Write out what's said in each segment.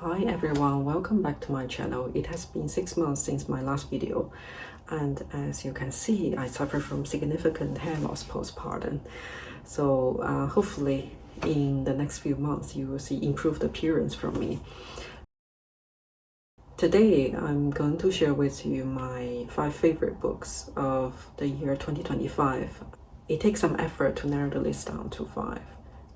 Hi everyone, welcome back to my channel. It has been 6 months since my last video, and as you can see, I suffer from significant hair loss postpartum. So hopefully in the next few months you will see improved appearance from me. Today I'm going to share with you my 5 favorite books of the year 2025. It takes some effort to narrow the list down to 5.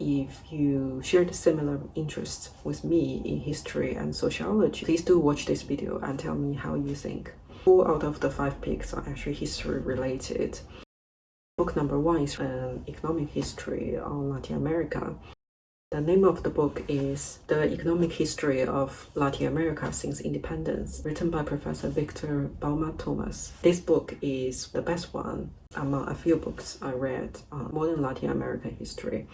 If you shared similar interests with me in history and sociology, please do watch this video and tell me how you think. 4 out of the 5 picks are actually history related. Book number 1 is an economic history on Latin America. The name of the book is The Economic History of Latin America Since Independence, written by Professor Victor Bauma-Thomas. This book is the best one among a few books I read on modern Latin American history.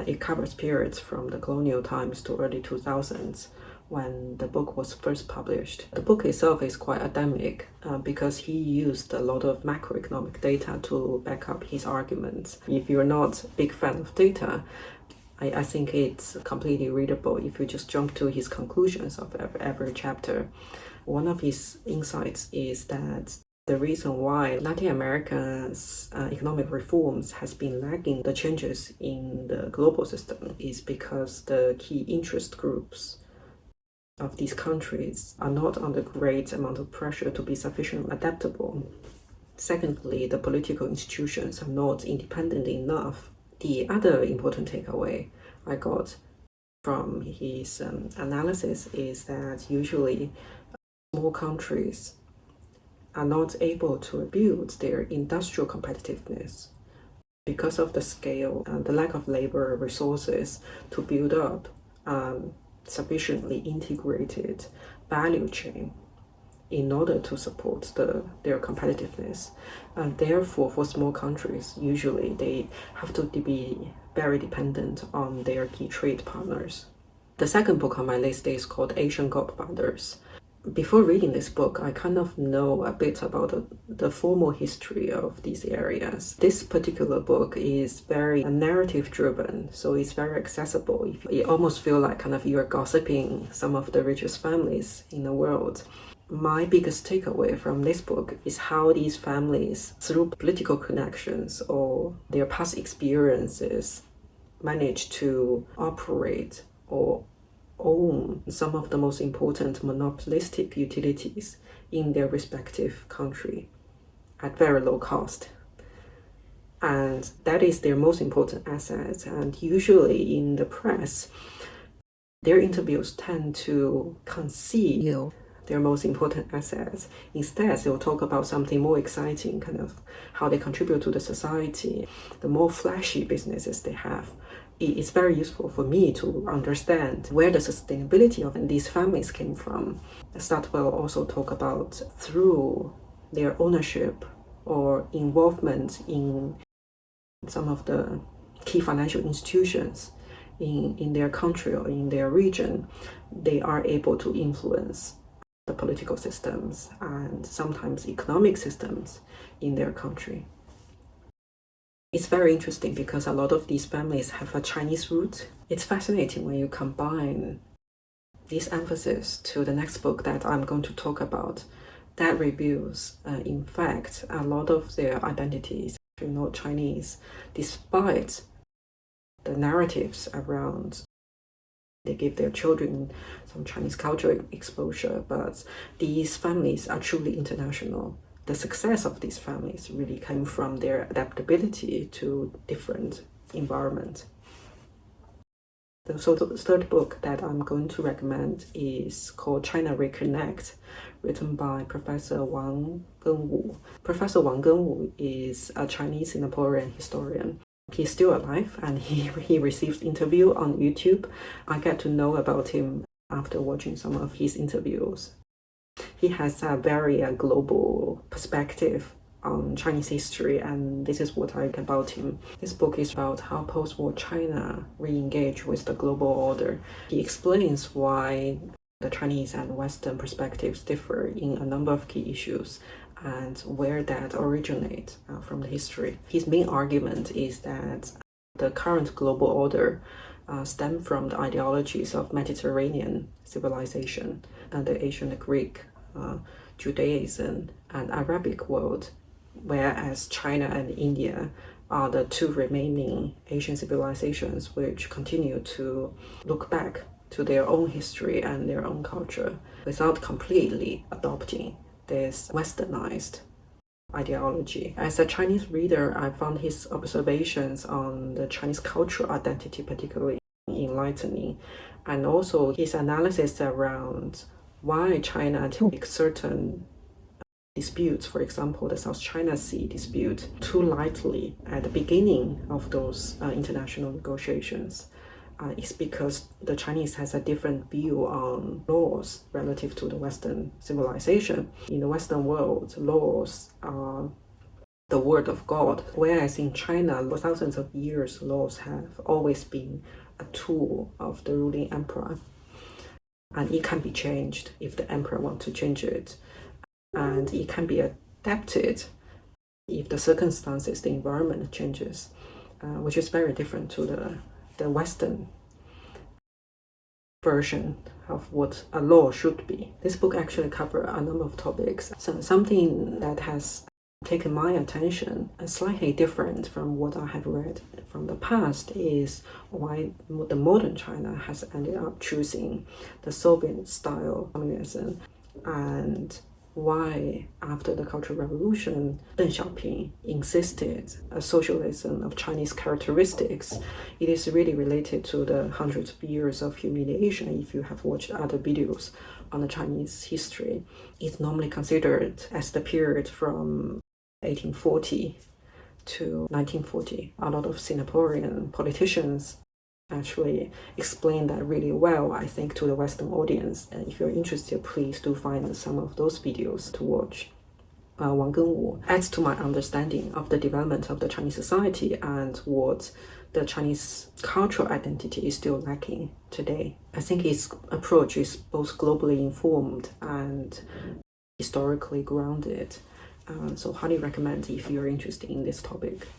It covers periods from the colonial times to early 2000s, when the book was first published. The book itself is quite academic because he used a lot of macroeconomic data to back up his arguments. If you're not a big fan of data, I think it's completely readable if you just jump to his conclusions of every chapter. One of his insights is that the reason why Latin America's economic reforms has been lagging the changes in the global system is because the key interest groups of these countries are not under great amount of pressure to be sufficiently adaptable. Secondly, the political institutions are not independent enough. The other important takeaway I got from his analysis is that usually small countries are not able to build their industrial competitiveness because of the scale and the lack of labor resources to build up sufficiently integrated value chain in order to support their competitiveness. And therefore, for small countries, usually they have to be very dependent on their key trade partners. The second book on my list is called Asian Godfathers. Before reading this book, I kind of know a bit about the formal history of these areas. This particular book is very narrative driven, so it's very accessible. You almost feel like kind of you're gossiping some of the richest families in the world. My biggest takeaway from this book is how these families, through political connections or their past experiences, manage to operate or own some of the most important monopolistic utilities in their respective country at very low cost. And that is their most important asset. And usually in the press, their interviews tend to conceal their most important assets. Instead, they'll talk about something more exciting, kind of how they contribute to the society, the more flashy businesses they have. It's very useful for me to understand where the sustainability of these families came from. Stadtwell also talk about through their ownership or involvement in some of the key financial institutions in their country or in their region, they are able to influence the political systems and sometimes economic systems in their country. It's very interesting because a lot of these families have a Chinese root. It's fascinating when you combine this emphasis to the next book that I'm going to talk about that reveals, in fact, a lot of their identities are not Chinese, despite the narratives around they give their children some Chinese cultural exposure, but these families are truly international. The success of these families really came from their adaptability to different environments. So the third book that I'm going to recommend is called China Reconnect, written by Professor Wang Gengwu. Professor Wang Gengwu is a Chinese Singaporean historian. He's still alive and he receives interview on YouTube. I get to know about him after watching some of his interviews. He has a very global perspective on Chinese history, and this is what I like about him. This book is about how post-war China re-engaged with the global order. He explains why the Chinese and Western perspectives differ in a number of key issues and where that originates from the history. His main argument is that the current global order stem from the ideologies of Mediterranean civilization and the ancient Greek, Judaism, and Arabic world, whereas China and India are the two remaining Asian civilizations which continue to look back to their own history and their own culture without completely adopting this westernized ideology. As a Chinese reader, I found his observations on the Chinese cultural identity particularly enlightening, and also his analysis around why China takes certain disputes, for example, the South China Sea dispute, too lightly at the beginning of those international negotiations. Is because the Chinese has a different view on laws relative to the Western civilization. In the Western world, laws are the word of God, whereas in China, for thousands of years, laws have always been a tool of the ruling emperor. And it can be changed if the emperor wants to change it. And it can be adapted if the circumstances, the environment changes, which is very different to the Western version of what a law should be. This book actually covers a number of topics. So something that has taken my attention, slightly different from what I have read from the past, is why the modern China has ended up choosing the Soviet-style communism, and why, after the Cultural Revolution, Deng Xiaoping insisted a socialism of Chinese characteristics. It is really related to the hundreds of years of humiliation. If you have watched other videos on the Chinese history, it's normally considered as the period from 1840 to 1940. A lot of Singaporean politicians actually explain that really well, I think, to the Western audience. And if you're interested, please do find some of those videos to watch. Wang Gengwu adds to my understanding of the development of the Chinese society and what the Chinese cultural identity is still lacking today. I think his approach is both globally informed and historically grounded. So highly recommend if you're interested in this topic.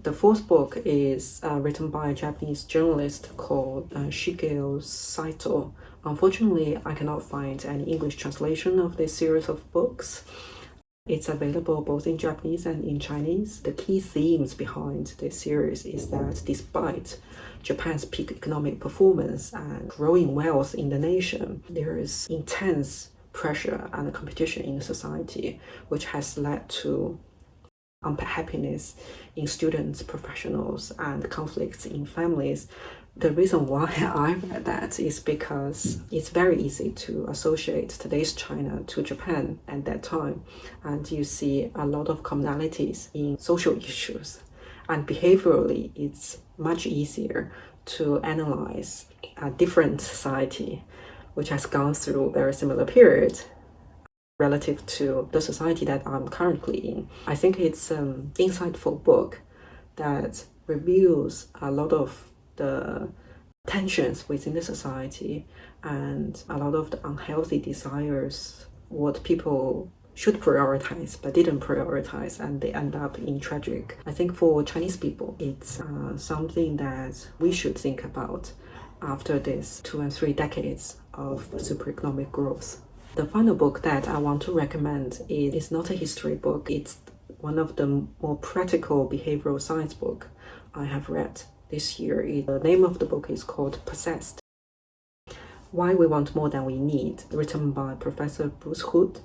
The fourth book is written by a Japanese journalist called Shigeo Saitō. Unfortunately, I cannot find any English translation of this series of books. It's available both in Japanese and in Chinese. The key themes behind this series is that despite Japan's peak economic performance and growing wealth in the nation, there is intense pressure and competition in the society, which has led to unhappiness in students, professionals, and conflicts in families. The reason why I read that is because it's very easy to associate today's China to Japan at that time, and you see a lot of commonalities in social issues. And behaviorally, it's much easier to analyze a different society which has gone through a very similar period relative to the society that I'm currently in. I think it's an insightful book that reveals a lot of the tensions within the society and a lot of the unhealthy desires, what people should prioritize but didn't prioritize, and they end up in tragic. I think for Chinese people, it's something that we should think about after this 2 and 3 decades of super economic growth. The final book that I want to recommend is not a history book. It's one of the more practical behavioral science book I have read this year. The name of the book is called Possessed: Why We Want More Than We Need, written by Professor Bruce Hood.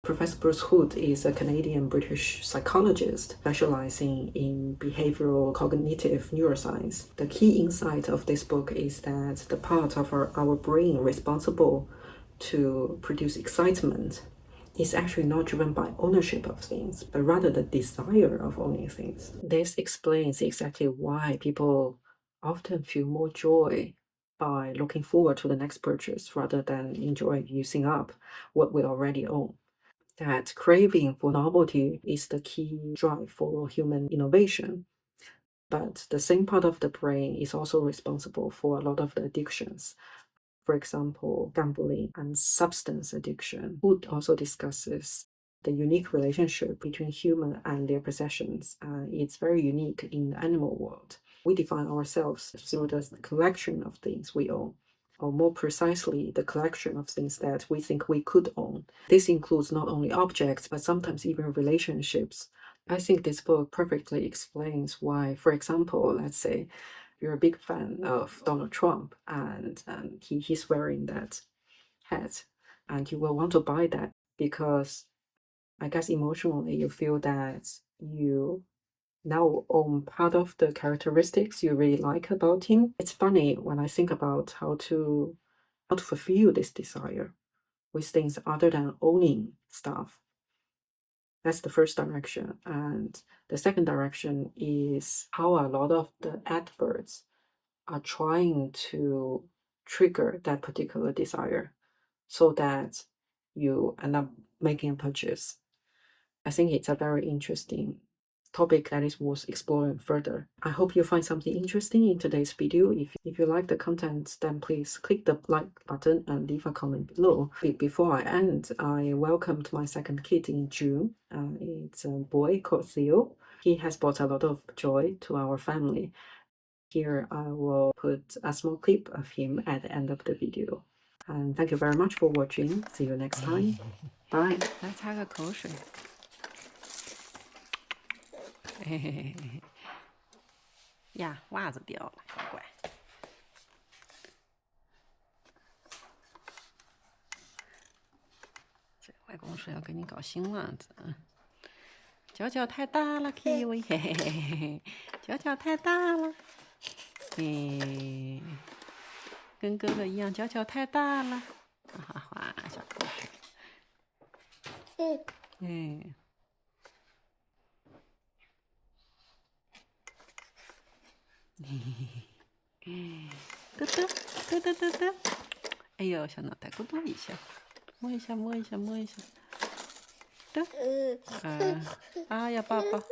Professor Bruce Hood is a Canadian-British psychologist specializing in behavioral cognitive neuroscience. The key insight of this book is that the part of our brain responsible to produce excitement is actually not driven by ownership of things, but rather the desire of owning things. This explains exactly why people often feel more joy by looking forward to the next purchase rather than enjoying using up what we already own. That craving for novelty is the key drive for human innovation. But the same part of the brain is also responsible for a lot of the addictions. For example, gambling and substance addiction. Wood also discusses the unique relationship between human and their possessions. It's very unique in the animal world. We define ourselves through the collection of things we own, or more precisely, the collection of things that we think we could own. This includes not only objects, but sometimes even relationships. I think this book perfectly explains why, for example, let's say you're a big fan of Donald Trump and he's wearing that hat, and you will want to buy that because I guess emotionally you feel that you now own part of the characteristics you really like about him. It's funny when I think about how to fulfill this desire with things other than owning stuff. That's the first direction. And the second direction is how a lot of the adverts are trying to trigger that particular desire so that you end up making a purchase. I think it's a very interesting topic that is worth exploring further. I hope you find something interesting in today's video. If you like the content, then please click the like button and leave a comment below. Before I end, I welcomed my second kid in June. It's a boy called Theo. He has brought a lot of joy to our family. Here I will put a small clip of him at the end of the video. And thank you very much for watching. See you next time. Bye. 来擦个口水。嘿嘿嘿嘿呀，袜子掉了，乖乖。这外公说要给你搞新袜子，脚脚太大了 ，Kiwi， 嘿嘿嘿嘿嘿，脚脚太大了，跟哥哥一样，脚脚太大了，哗哗哗，小口水，嘟嘟嘟嘟嘟嘟，哎呦，小脑袋咕嘟一下，摸一下，摸一下，摸一下，嘟，啊，要抱抱。